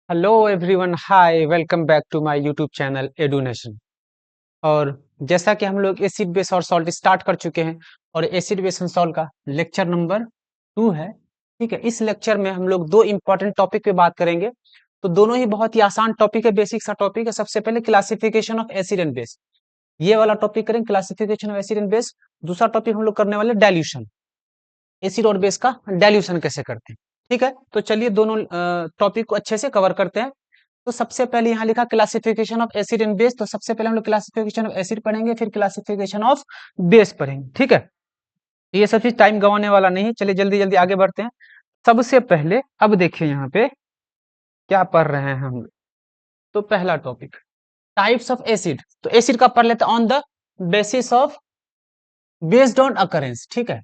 Hello everyone, hi, welcome back to my YouTube channel Edunation. और जैसा कि हम लोग एसिड बेस और सॉल्ट स्टार्ट कर चुके हैं और एसिड बेस एंड सॉल्ट का लेक्चर नंबर 2 है। ठीक है, इस लेक्चर में हम लोग दो इंपॉर्टेंट टॉपिक पे बात करेंगे। तो दोनों ही बहुत ही आसान टॉपिक है, बेसिक सा टॉपिक है। सबसे पहले classification of acid and base, ये वाला टॉपिक करेंगे, classification of acid and base. दूसरा टॉपिक हम लोग करने वाले डाइल्यूशन, एसिड और बेस का डाइल्यूशन कैसे करते हैं। ठीक है, तो चलिए दोनों टॉपिक को अच्छे से कवर करते हैं। तो सबसे पहले यहाँ लिखा classification of acid and base, तो सबसे पहले हम लोग क्लासिफिकेशन ऑफ एसिड पढ़ेंगे, फिर क्लासिफिकेशन ऑफ बेस पढ़ेंगे। ठीक है, तो ये सब चीज टाइम गंवाने वाला नहीं है। चलिए जल्दी जल्दी आगे बढ़ते हैं। सबसे पहले अब देखिए यहाँ पे क्या पढ़ रहे हैं हम लोग। तो पहला टॉपिक टाइप्स ऑफ एसिड, तो एसिड का पढ़ लेते हैं on the basis of based on occurrence. ठीक है,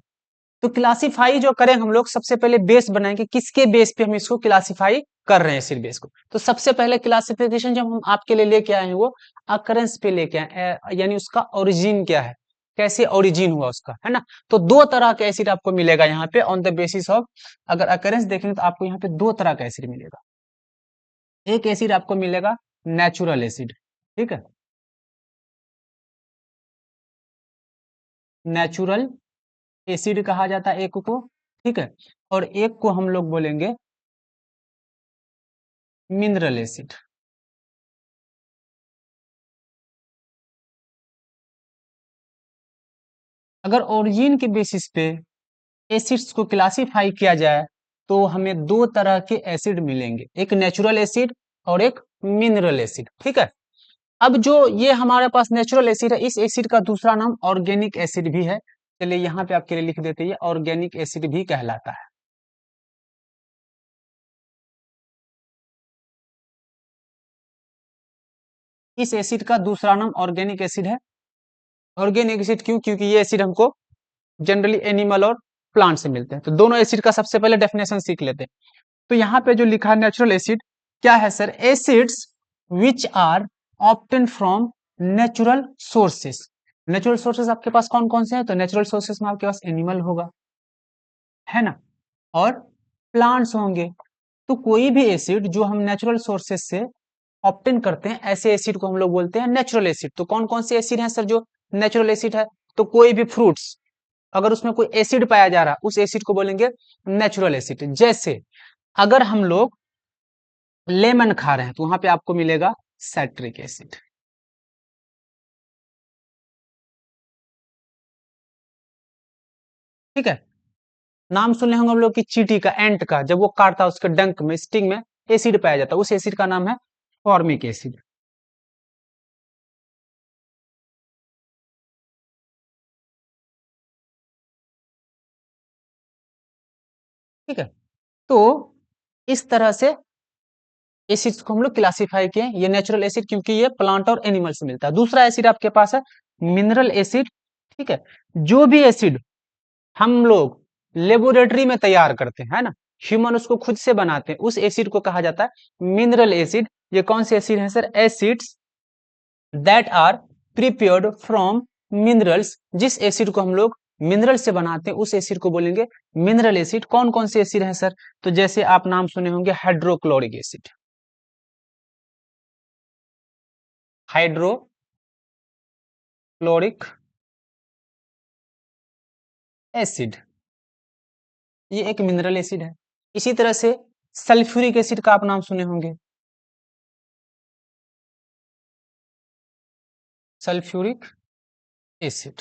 तो क्लासिफाई जो करें हम लोग, सबसे पहले बेस बनाएंगे, किसके बेस पे हम इसको क्लासिफाई कर रहे हैं एसिड बेस को। तो सबसे पहले क्लासिफिकेशन जब हम आपके लिए लेके आए हैं वो अकरेंस पे लेके आए, यानी उसका ओरिजिन क्या है, कैसे ओरिजिन हुआ उसका, है ना। तो दो तरह का एसिड आपको मिलेगा यहाँ पे ऑन द बेसिस ऑफ, अगर अकरेंस देखेंगे तो आपको यहाँ पे दो तरह का एसिड मिलेगा। एक एसिड आपको मिलेगा नेचुरल एसिड, ठीक है, नेचुरल एसिड कहा जाता है एक को, ठीक है, और एक को हम लोग बोलेंगे मिनरल एसिड। अगर ओरिजिन के बेसिस पे एसिड्स को क्लासिफाई किया जाए तो हमें दो तरह के एसिड मिलेंगे, एक नेचुरल एसिड और एक मिनरल एसिड। ठीक है, अब जो ये हमारे पास नेचुरल एसिड है, इस एसिड का दूसरा नाम ऑर्गेनिक एसिड भी है। चलिए यहाँ पे आपके लिए लिख देते हैं, ऑर्गेनिक एसिड भी कहलाता है। इस एसिड का दूसरा नाम ऑर्गेनिक एसिड है। ऑर्गेनिक एसिड क्यों? क्योंकि ये एसिड हमको जनरली एनिमल और प्लांट से मिलते हैं। तो दोनों एसिड का सबसे पहले डेफिनेशन सीख लेते हैं। तो यहाँ पे जो लिखा है नेचुरल एसिड क्या है sir? Acids which are obtain from natural sources. Natural sources आपके पास कौन कौन से हैं? तो नेचुरल सोर्सेस में आपके पास एनिमल होगा, है ना, और प्लांट्स होंगे। तो कोई भी एसिड जो हम नेचुरल सोर्सेस से ऑब्टेन करते हैं, ऐसे एसिड को हम लोग बोलते हैं नेचुरल एसिड। तो कौन कौन से एसिड हैं सर जो नेचुरल एसिड है? तो कोई भी फ्रूट्स, अगर उसमें कोई एसिड पाया जा रहा, उस एसिड को बोलेंगे नेचुरल एसिड। जैसे अगर हम लोग लेमन खा रहे हैं तो वहां पे आपको मिलेगा साइट्रिक एसिड। ठीक है, नाम सुने होंगे हम लोग की चींटी का, एंट का, जब वो काटता है उसके डंक में, स्टिंग में एसिड पाया जाता है, उस एसिड का नाम है फॉर्मिक एसिड। ठीक है, तो इस तरह से एसिड्स को हम लोग क्लासिफाई किए। ये नेचुरल एसिड क्योंकि ये प्लांट और एनिमल से मिलता है। दूसरा एसिड आपके पास है मिनरल एसिड। ठीक है, जो भी एसिड हम लोग लेबोरेटरी में तैयार करते हैं, है ना, ह्यूमन उसको खुद से बनाते हैं, उस एसिड को कहा जाता है मिनरल एसिड। ये कौन से एसिड है sir? Acids that are prepared from minerals. जिस एसिड को हम लोग मिनरल से बनाते हैं उस एसिड को बोलेंगे मिनरल एसिड। कौन कौन से एसिड है सर? तो जैसे आप नाम सुने होंगे हाइड्रोक्लोरिक एसिड, हाइड्रोक्लोरिक एसिड, ये एक मिनरल एसिड है। इसी तरह से सल्फ्यूरिक एसिड का आप नाम सुने होंगे, सल्फ्यूरिक एसिड।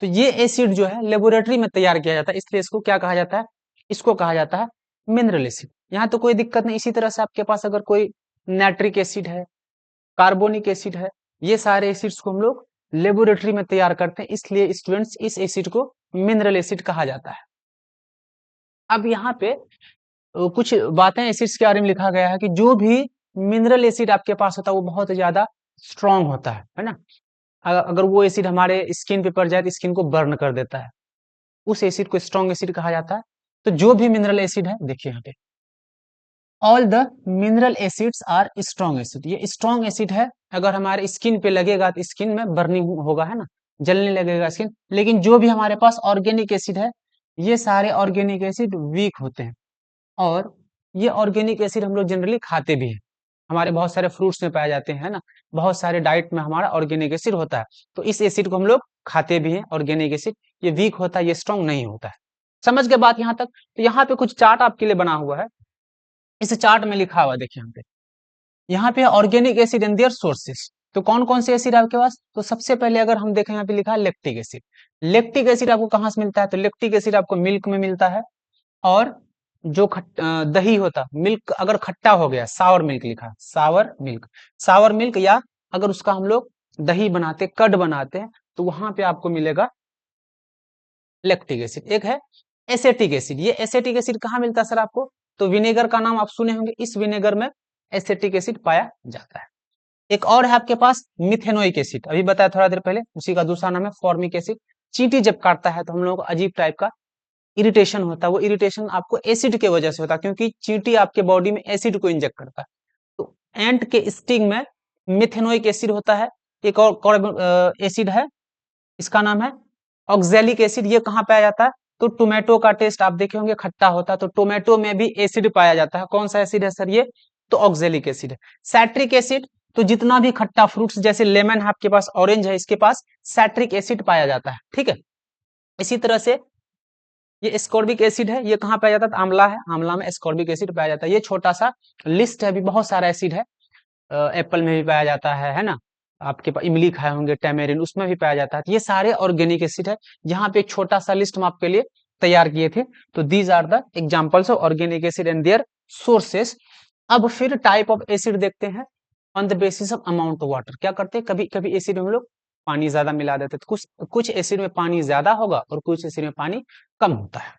तो ये एसिड जो है लेबोरेटरी में तैयार किया जाता है, इसलिए इसको क्या कहा जाता है? इसको कहा जाता है मिनरल एसिड। यहाँ तो कोई दिक्कत नहीं। इसी तरह से आपके पास अगर कोई नाइट्रिक एसिड है, कार्बोनिक एसिड है, ये सारे एसिड्स को हम लोग लेबोरेटरी में तैयार करते हैं, इसलिए स्टूडेंट्स इस एसिड को मिनरल एसिड कहा जाता है। अब यहाँ पे कुछ बातें एसिड्स के बारे में लिखा गया है कि जो भी मिनरल एसिड आपके पास होता है वो बहुत ज्यादा स्ट्रांग होता है ना। अगर वो एसिड हमारे स्किन पे पड़ जाए तो स्किन को बर्न कर देता है, उस एसिड को स्ट्रॉन्ग एसिड कहा जाता है। तो जो भी मिनरल एसिड है, देखिए यहाँ पे all the mineral acids are strong acid, ये स्ट्रॉन्ग एसिड है। अगर हमारे स्किन पे लगेगा तो स्किन में बर्निंग होगा, है ना, जलने लगेगा स्किन। लेकिन जो भी हमारे पास ऑर्गेनिक एसिड है, ये सारे ऑर्गेनिक एसिड वीक होते हैं, और ये ऑर्गेनिक एसिड हम लोग जनरली खाते भी हैं। हमारे बहुत सारे फ्रूट्स में पाए जाते हैं, है ना। बहुत सारे डाइट में हमारा ऑर्गेनिक एसिड होता है, तो इस एसिड को हम लोग खाते भी हैं। ऑर्गेनिक एसिड ये वीक होता है, ये स्ट्रॉन्ग नहीं होता है। समझ के बात यहाँ तक। तो यहाँ पे कुछ चार्ट आपके लिए बना हुआ है। इस चार्ट में लिखा हुआ है, देखिए यहाँ पे organic acid and their sources. तो कौन कौन से एसिड है आपके पास? तो सबसे पहले अगर हम देखें, यहाँ पे लिखा है लेक्टिक एसिड। लेक्टिक एसिड आपको कहाँ से मिलता है? तो लेक्टिक एसिड आपको मिल्क में मिलता है। और जो दही होता, मिल्क अगर खट्टा हो गया, सावर मिल्क लिखा है, सावर मिल्क। सावर मिल्क, या अगर उसका हम लोग दही बनाते, कर्ड बनाते हैं, तो वहां पे आपको मिलेगा लैक्टिक एसिड। एक है एसेटिक एसिड। ये एसेटिक एसिड कहाँ मिलता है सर आपको? तो विनेगर का नाम आप सुने होंगे, इस विनेगर में एसेटिक एसिड पाया जाता है। एक और है आपके पास मिथेनोइक एसिड, अभी बताया थोड़ा देर पहले, उसी का दूसरा नाम है फॉर्मिक एसिड। चींटी जब काटता है तो हम लोगों को अजीब टाइप का इरिटेशन होता है। वो इरिटेशन आपको एसिड के वजह से होता है, क्योंकि चींटी आपके बॉडी में एसिड को इंजेक्ट करता है। तो एंट के स्टिंग में मिथेनोइक एसिड होता है। एक और एसिड है, इसका नाम है ऑक्जेलिक एसिड। ये कहाँ पाया जाता है? तो टोमेटो का टेस्ट आप देखे होंगे, खट्टा होता है, तो टोमेटो में भी एसिड पाया जाता है। कौन सा एसिड है सर ये? तो ऑक्जेलिक एसिड है। सैट्रिक एसिड, तो जितना भी खट्टा फ्रूट्स, जैसे लेमन है आपके पास, ऑरेंज है, इसके पास सैट्रिक एसिड पाया जाता है, ठीक है। इसी तरह से ये एस्कॉर्बिक एसिड है, ये कहाँ पाया जाता है? आंवला है, आंवला में एस्कॉर्बिक एसिड पाया जाता है। ये छोटा सा लिस्ट है, अभी बहुत सारा एसिड है। एप्पल में भी पाया जाता है ना। आपके पास इमली खाए होंगे, टैमेरिन, उसमें भी पाया जाता है। तो ये सारे ऑर्गेनिक एसिड है। यहाँ पे एक छोटा सा लिस्ट हम आपके लिए तैयार किए थे। तो these are the examples of organic acid and their sources. अब फिर टाइप ऑफ एसिड देखते हैं। On the basis of amount of water, क्या करते हैं, कभी कभी एसिड में हम लोग पानी ज्यादा मिला देते हैं। तो कुछ कुछ एसिड में पानी ज्यादा होगा और कुछ एसिड में पानी कम होता है,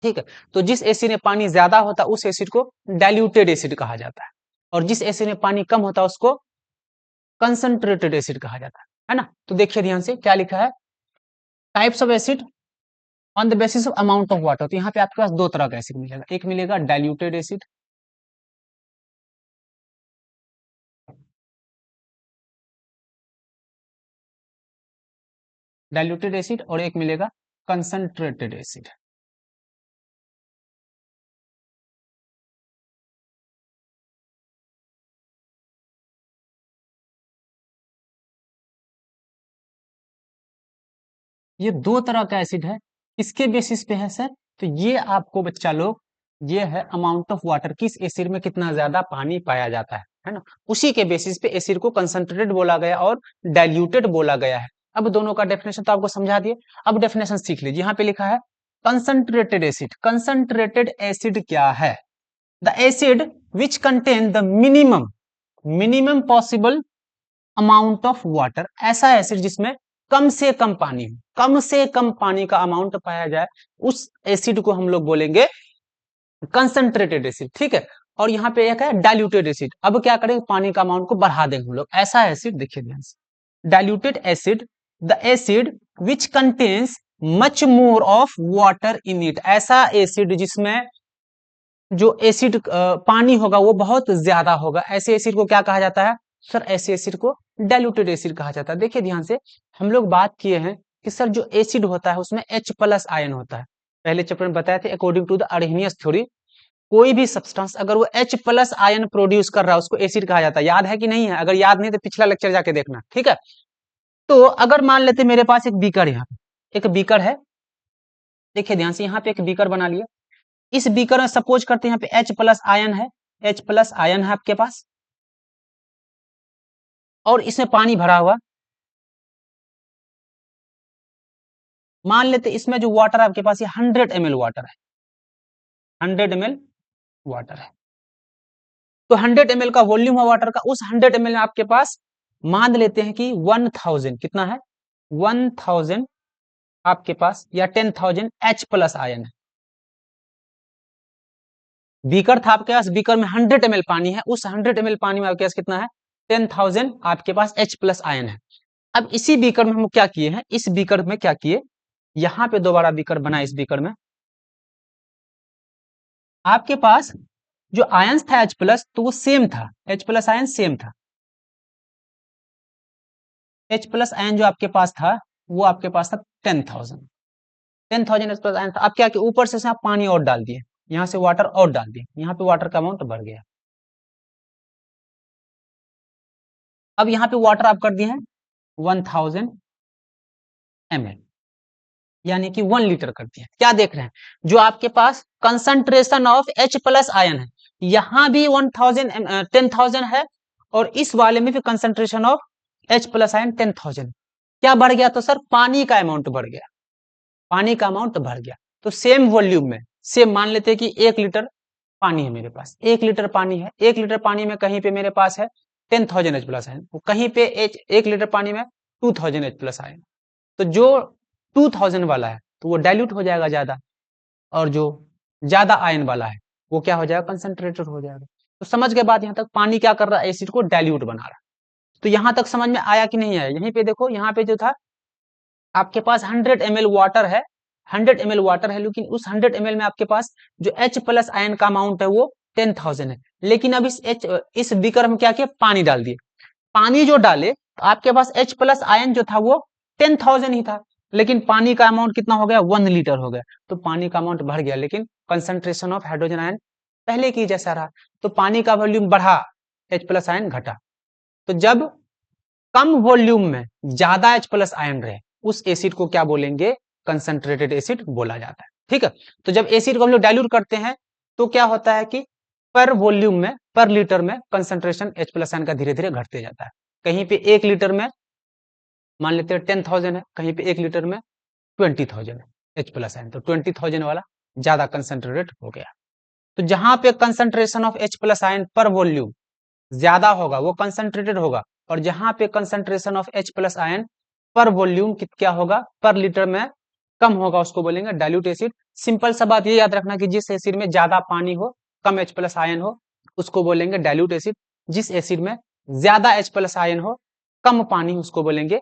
ठीक है। तो जिस एसिड में पानी ज्यादा होता है उस एसिड को डाइल्यूटेड एसिड कहा जाता है, और जिस एसिड में पानी कम होता है उसको कंसंट्रेटेड एसिड कहा जाता है ना। तो देखिए ध्यान से क्या लिखा है, types of acid on the basis of amount of water. तो यहाँ पे आपके पास दो तरह का एसिड मिलेगा। एक मिलेगा डाइल्यूटेड एसिड, डाइल्यूटेड एसिड, और एक मिलेगा कंसंट्रेटेड एसिड। ये दो तरह का एसिड है। किसके बेसिस पे है सर? तो ये आपको बच्चा लोग, ये है अमाउंट ऑफ वाटर, किस एसिड में कितना ज्यादा पानी पाया जाता है ना। उसी के बेसिस पे एसिड को कंसंट्रेटेड बोला गया और डाइल्यूटेड बोला गया है। अब दोनों का डेफिनेशन तो आपको समझा दिए। अब डेफिनेशन सीख लीजिए। यहाँ पे लिखा है कंसंट्रेटेड एसिड। कंसंट्रेटेड एसिड क्या है? The acid which contain the minimum minimum possible amount of water. ऐसा एसिड जिसमें कम से कम पानी हो, कम से कम पानी का अमाउंट पाया जाए, उस एसिड को हम लोग बोलेंगे कंसंट्रेटेड एसिड, ठीक है। और यहाँ पे एक है डाइल्यूटेड एसिड। अब क्या करेंगे, पानी का अमाउंट को बढ़ा देंगे हम लोग। ऐसा एसिड देखिए ध्यान से, diluted acid, the acid which contains much more of water in it. ऐसा एसिड जिसमें जो एसिड पानी होगा वो बहुत ज्यादा होगा, ऐसे एसिड को क्या कहा जाता है सर? ऐसे एसिड को डाइल्यूटेड एसिड कहा जाता है। देखिए ध्यान से, हम लोग बात किए हैं कि सर जो एसिड होता है उसमें H प्लस आयन होता है। पहले चैप्टर में बताए थे, अकॉर्डिंग टू द अर्हेनियस थ्योरी, कोई भी सब्सटेंस अगर वो H प्लस आयन प्रोड्यूस कर रहा है उसको एसिड कहा जाता है। याद है कि नहीं है? अगर याद नहीं तो पिछला लेक्चर जाके देखना, ठीक है। तो अगर मान लेते मेरे पास एक बीकर है, यहाँ पे एक बीकर है, देखिए ध्यान से, यहाँ पे एक बीकर बना लिया। इस बीकर में सपोज करते हैं यहाँ पे H प्लस आयन है, H प्लस आयन है आपके पास, और इसमें पानी भरा हुआ। मान लेते इसमें जो वाटर आपके पास ये 100 ml वाटर है, 100 ml वाटर है। तो 100 ml का वॉल्यूम है वाटर का। उस 100 ml में आपके पास मान लेते हैं कि 1000, कितना है 1000 आपके पास, या 10,000 H प्लस आयन है। बीकर था आपके पास, बीकर में 100 ml पानी है, उस 100 ml पानी में आपके पास कितना है 10,000 आपके पास H प्लस आयन है। अब इसी बीकर में हम क्या किए हैं, इस बीकर में क्या किए, यहां पे दोबारा बीकर बना। इस बीकर में आपके पास जो आयंस था H प्लस, तो वो सेम था, H प्लस आयन सेम था। H प्लस आयन जो आपके पास था वो आपके पास था 10,000, 10,000 H प्लस आयन था। अब क्या किया, ऊपर से आप पानी और डाल दिए, यहाँ से वाटर और डाल दिए, यहाँ पे वाटर का अमाउंट बढ़ गया। अब यहाँ पे वाटर आप कर दिए हैं 1000 ml, यानी कि 1 लीटर कर दिया। क्या देख रहे हैं, जो आपके पास concentration of H plus ion है, यहां भी 10,000 है, और इस वाले में भी concentration of H plus ion 10,000। क्या बढ़ गया, तो सर पानी का अमाउंट बढ़ गया, पानी का अमाउंट बढ़ गया। तो सेम वॉल्यूम में, सेम मान लेते हैं कि 1 लीटर पानी है मेरे पास, 1 लीटर पानी है, 1 लीटर पानी में कहीं पे मेरे पास है 10,000 H प्लस आयन, कहीं पे 1 लीटर पानी में 2,000 H प्लस आयन। तो जो 2000 वाला है तो वो डाइल्यूट हो जाएगा ज्यादा, और जो ज्यादा आयन वाला है वो क्या हो जाएगा, कंसंट्रेटेड हो जाएगा। तो समझ के बाद यहाँ तक पानी क्या कर रहा है, एसिड को डाइल्यूट बना रहा है। तो यहाँ तक समझ में आया कि नहीं आया? यहीं पे देखो, यहाँ पे जो था आपके पास 100 ml वाटर है, 100 ml वाटर है, लेकिन उस 100 ml में आपके पास जो H प्लस आयन का अमाउंट है वो 10,000 है। लेकिन अब इस बीकर में क्या किया, पानी डाल दिए। पानी जो डाले तो आपके पास H प्लस आयन जो था वो 10,000 ही था, लेकिन पानी का अमाउंट कितना हो गया, 1 लीटर हो गया। तो पानी का अमाउंट बढ़ गया, लेकिन कंसंट्रेशन ऑफ हाइड्रोजन आयन पहले की जैसा रहा। तो पानी का वॉल्यूम बढ़ा, H प्लस आयन घटा। तो जब कम वॉल्यूम में ज्यादा H प्लस आयन रहे, उस एसिड को क्या बोलेंगे, कंसंट्रेटेड एसिड बोला जाता है। ठीक है, तो जब एसिड को हम लोग डाइल्यूट करते हैं तो क्या होता है कि पर वॉल्यूम में, पर लीटर में कंसंट्रेशन H प्लस आयन का धीरे धीरे घटते जाता है। कहीं पे 1 लीटर में मान लेते हैं 10,000 है, कहीं पे 1 लीटर में 20,000 है H प्लस आयन, तो 20,000 वाला ज्यादा कंसंट्रेटेड हो गया। तो जहां पे concentration of H plus ion पर वॉल्यूम ज्यादा होगा वो कंसंट्रेटेड होगा, और जहां पे concentration of H plus ion पर वॉल्यूम क्या होगा, पर लीटर में कम होगा, उसको बोलेंगे डाइल्यूट एसिड। सिंपल सा बात ये याद रखना कि जिस एसिड में ज्यादा पानी हो, कम H प्लस आयन हो, उसको बोलेंगे डाइल्यूट एसिड। जिस एसिड में ज्यादा H प्लस आयन हो, कम पानी, उसको बोलेंगे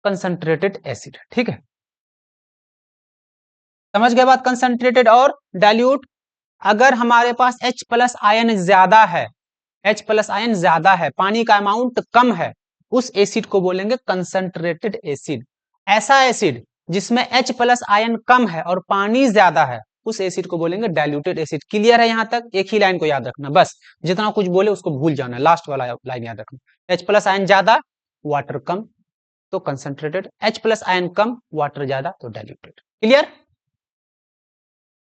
कंसंट्रेटेड एसिड। ठीक है, समझ गए बात, कंसंट्रेटेड और डाइल्यूट। अगर हमारे पास H प्लस आयन ज्यादा है, H प्लस आयन ज्यादा है, पानी का अमाउंट कम है, उस एसिड को बोलेंगे कंसंट्रेटेड एसिड। ऐसा एसिड जिसमें H प्लस आयन कम है और पानी ज्यादा है, उस एसिड को बोलेंगे डाइल्यूटेड एसिड। क्लियर है यहाँ तक? एक ही लाइन को याद रखना, बस जितना कुछ बोले उसको भूल जाना, लास्ट वाला लाइन याद रखना। H प्लस आयन ज्यादा, वाटर कम, तो कंसंट्रेटेड। H प्लस आयन कम, वाटर ज्यादा, तो डाइल्यूटेड। क्लियर?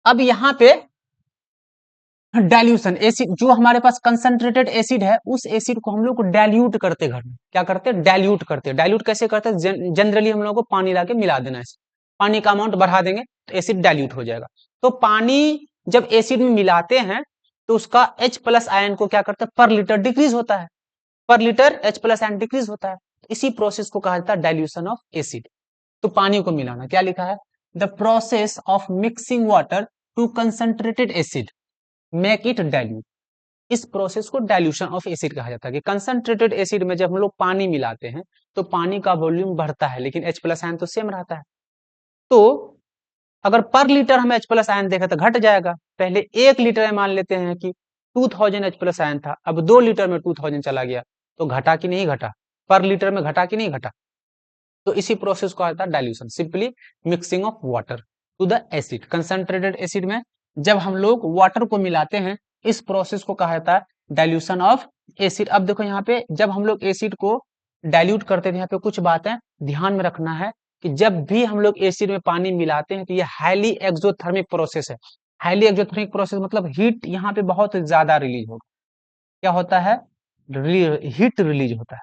अब यहाँ पे डाइल्यूशन, एसिड जो हमारे पास कंसंट्रेटेड एसिड है, उस एसिड को हम लोग डाइल्यूट करते घर में। क्या करते हैं, डाइल्यूट करते हैं। डाइल्यूट कैसे करते हैं, जनरली हम लोग को पानी लाके मिला देना है, पानी का अमाउंट बढ़ा देंगे तो एसिड डाइल्यूट हो जाएगा। तो पानी जब एसिड में मिलाते हैं तो उसका H प्लस आयन को क्या करता है, पर लीटर डिक्रीज होता है, पर litre H plus ion decrease होता है। इसी प्रोसेस को कहा जाता है डाइल्यूशन ऑफ एसिड। तो पानी को मिलाना, क्या लिखा है, the process of mixing water to concentrated acid make it dilute. इस प्रोसेस को डाइल्यूशन ऑफ एसिड कहा जाता है कि कंसंट्रेटेड एसिड में जब हम लोग पानी मिलाते हैं तो पानी का वॉल्यूम बढ़ता है, लेकिन H प्लस आयन तो सेम रहता है। तो अगर पर लीटर हम H प्लस आयन देखें तो घट जाएगा। पहले 1 लीटर में मान लेते हैं कि 2000 H प्लस आयन था, अब 2 लीटर में 2000 चला गया, तो घटा कि नहीं घटा, पर लीटर में घटा कि नहीं घटा। तो इसी प्रोसेस को आता है dilution, simply mixing of water to the acid. Concentrated acid में जब हम लोग वाटर को मिलाते हैं, इस प्रोसेस को कहा जाता है डाइल्यूशन ऑफ एसिड। अब देखो यहाँ पे जब हम लोग एसिड को डाइल्यूट करते हैं, यहाँ पे कुछ बातें ध्यान में रखना है कि जब भी हम लोग एसिड में पानी मिलाते हैं तो ये हाईली एक्सोथर्मिक प्रोसेस है। हाईली एक्सोथर्मिक प्रोसेस मतलब हीट यहाँ पे बहुत ज्यादा रिलीज होगा। क्या होता है, हीट रिलीज होता है,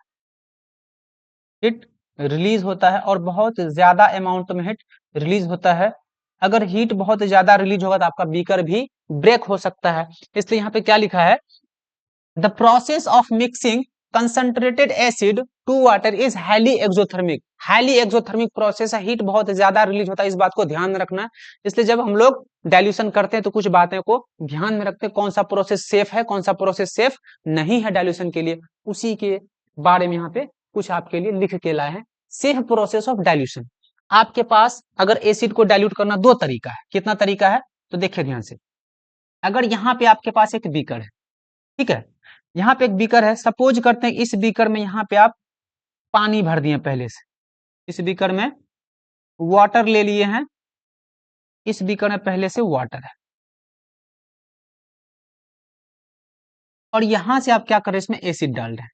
हीट रिलीज होता है, और बहुत ज्यादा अमाउंट में हीट रिलीज होता है। अगर हीट बहुत ज्यादा रिलीज होगा तो आपका बीकर भी ब्रेक हो सकता है। इसलिए यहाँ पे क्या लिखा है, the process of mixing concentrated acid to water is highly exothermic. Highly exothermic process है, हीट बहुत ज्यादा रिलीज होता है, इस बात को ध्यान में रखना है। इसलिए जब हम लोग डाइल्यूशन करते हैं तो कुछ बातें को ध्यान में रखते हैं, कौन सा प्रोसेस सेफ है, कौन सा प्रोसेस सेफ नहीं है डाइल्यूशन के लिए, उसी के बारे में यहाँ पे कुछ आपके लिए लिख के लाए हैं। सेफ प्रोसेस ऑफ डाइल्यूशन, आपके पास अगर एसिड को डाइल्यूट करना दो तरीका है। कितना तरीका है, तो देखिए ध्यान से। अगर यहाँ पे आपके पास एक बीकर है, ठीक है, यहाँ पे एक बीकर है, सपोज करते हैं इस बीकर में यहाँ पे आप पानी भर दिए पहले से, इस बीकर में वाटर ले लिए हैं, इस बीकर में पहले से वाटर है, और यहां से आप क्या कर रहे हैं, इसमें एसिड डाल रहे हैं।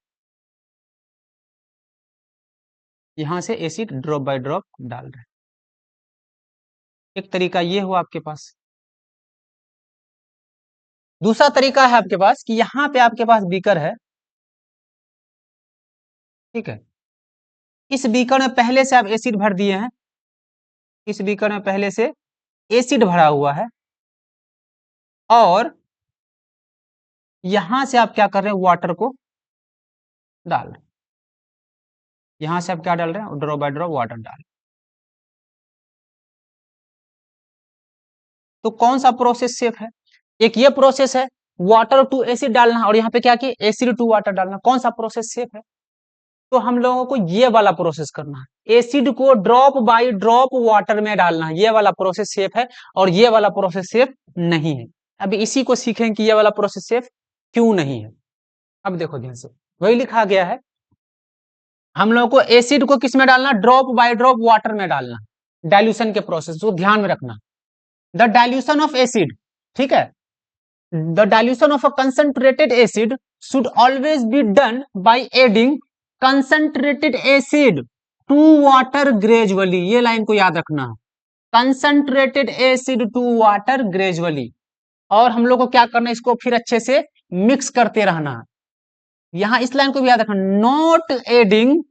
यहां से एसिड ड्रॉप बाय ड्रॉप डाल रहे हैं। एक तरीका ये हुआ आपके पास। दूसरा तरीका है आपके पास कि यहां पे आपके पास बीकर है, ठीक है। इस बीकर में पहले से आप एसिड भर दिए हैं, इस बीकर में पहले से एसिड भरा हुआ है, और यहां से आप क्या कर रहे हैं, वाटर को डाल रहे हैं। यहां से आप क्या डाल रहे हैं, ड्रॉप बाय ड्रॉप वाटर डाल रहे हैं। तो कौन सा प्रोसेस सेफ है? एक ये प्रोसेस है वाटर टू एसिड डालना, और यहाँ पे क्या किया, एसिड टू वाटर डालना। कौन सा प्रोसेस सेफ है? तो हम लोगों को ये वाला प्रोसेस करना है, एसिड को ड्रॉप बाय ड्रॉप वाटर में डालना है। ये वाला प्रोसेस सेफ है, और ये वाला प्रोसेस सेफ नहीं है। अभी इसी को सीखें कि ये वाला प्रोसेस सेफ क्यों नहीं है। अब देखो ध्यान से, वही लिखा गया है, हम लोगों को एसिड को किस में डालना, ड्रॉप बाय ड्रॉप वाटर में डालना, डाइल्यूशन के प्रोसेस को ध्यान में रखना। द डाइल्यूशन ऑफ एसिड, ठीक है, the dilution of a concentrated acid should always be done by adding concentrated acid to water gradually। ये लाइन को याद रखना, concentrated acid to water gradually। और हम लोग को क्या करना है, इसको फिर अच्छे से मिक्स करते रहना। यहां इस लाइन को भी याद रखना, not adding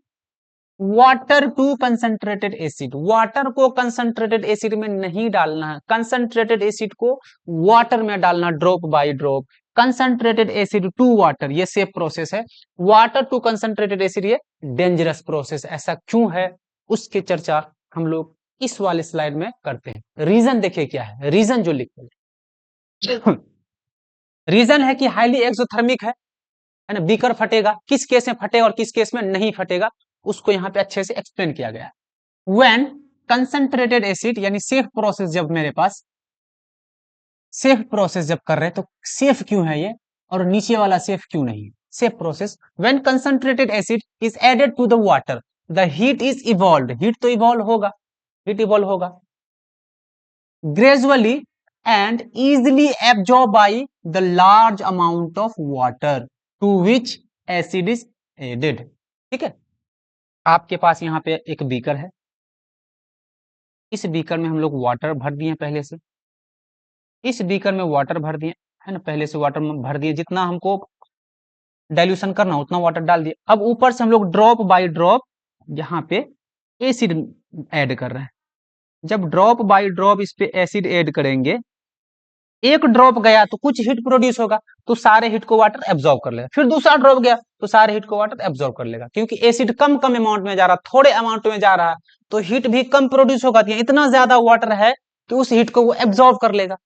water to concentrated acid. Water को कंसंट्रेटेड एसिड में नहीं डालना है, कंसंट्रेटेड एसिड को वाटर में डालना, drop by drop. Concentrated acid to water, ये सेफ प्रोसेस है। वाटर टू कंसंट्रेटेड एसिड, ये डेंजरस प्रोसेस। ऐसा क्यों है, उसकी चर्चा हम लोग इस वाले स्लाइड में करते हैं। रीजन देखिए क्या है, रीजन जो लिखते हैं, रीजन है कि हाईली एक्सोथर्मिक है ना, बीकर फटेगा, किस केस में फटेगा और किस केस में नहीं फटेगा, उसको यहाँ पे अच्छे से एक्सप्लेन किया गया है। व्हेन कंसंट्रेटेड एसिड, यानी सेफ प्रोसेस, जब मेरे पास सेफ प्रोसेस जब कर रहे हैं, तो सेफ क्यों है ये, और नीचे वाला सेफ क्यों नहीं है। Safe process, when concentrated acid is added to the water, the heat is evolve, heat तो इवॉल्व होगा, हीट इवॉल्व होगा, gradually and easily absorbed by the large amount of water to which acid is added। ठीक है, आपके पास यहाँ पे एक beaker है, इस बीकर में हम लोग वाटर भर दिए पहले से, इस बीकर में वाटर भर दिए, है ना, पहले से वाटर में भर दिए, जितना हमको डाइल्यूशन करना उतना वाटर डाल दिए। अब ऊपर से हम लोग ड्रॉप बाय ड्रॉप यहाँ पे एसिड ऐड कर रहे हैं। जब ड्रॉप बाय ड्रॉप इस पे एसिड ऐड करेंगे, एक ड्रॉप गया तो कुछ हीट प्रोड्यूस होगा, तो सारे हीट को वाटर एब्जॉर्ब कर लेगा। फिर दूसरा ड्रॉप गया तो सारे हीट को वाटर एब्जॉर्ब कर लेगा, क्योंकि एसिड कम कम अमाउंट में जा रहा, थोड़े अमाउंट में जा रहा है, तो हीट भी कम प्रोड्यूस होगा। इतना ज्यादा वाटर है कि उस हीट को वो एब्जॉर्ब कर लेगा,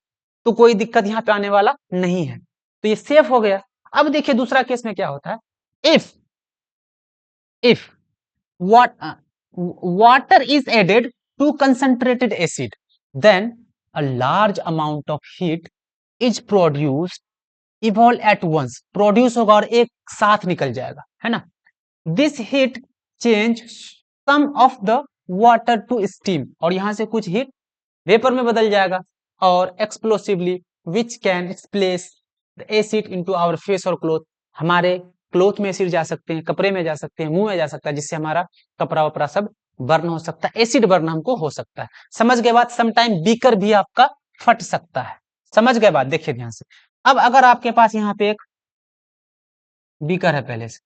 तो कोई दिक्कत यहाँ पे आने वाला नहीं है, तो ये सेफ हो गया। अब देखिए दूसरा केस में क्या होता है, if water is added to concentrated acid, then a large amount of heat is produced, evolve at once, produce होगा और एक साथ निकल जाएगा, है ना। This heat change some of the water to steam, और यहां से कुछ हीट वेपर में बदल जाएगा, और explosively which can splash the acid into our face और क्लोथ, हमारे क्लोथ में एसिड जा सकते हैं, कपड़े में जा सकते हैं, मुंह में जा सकता है, जिससे हमारा कपड़ा वपड़ा सब बर्न हो सकता है, एसिड बर्न हमको हो सकता है। समझ गए बात, समटाइम बीकर भी आपका फट सकता है। समझ गए बात, देखिए ध्यान से। अब अगर आपके पास यहाँ पे एक बीकर है पहले से,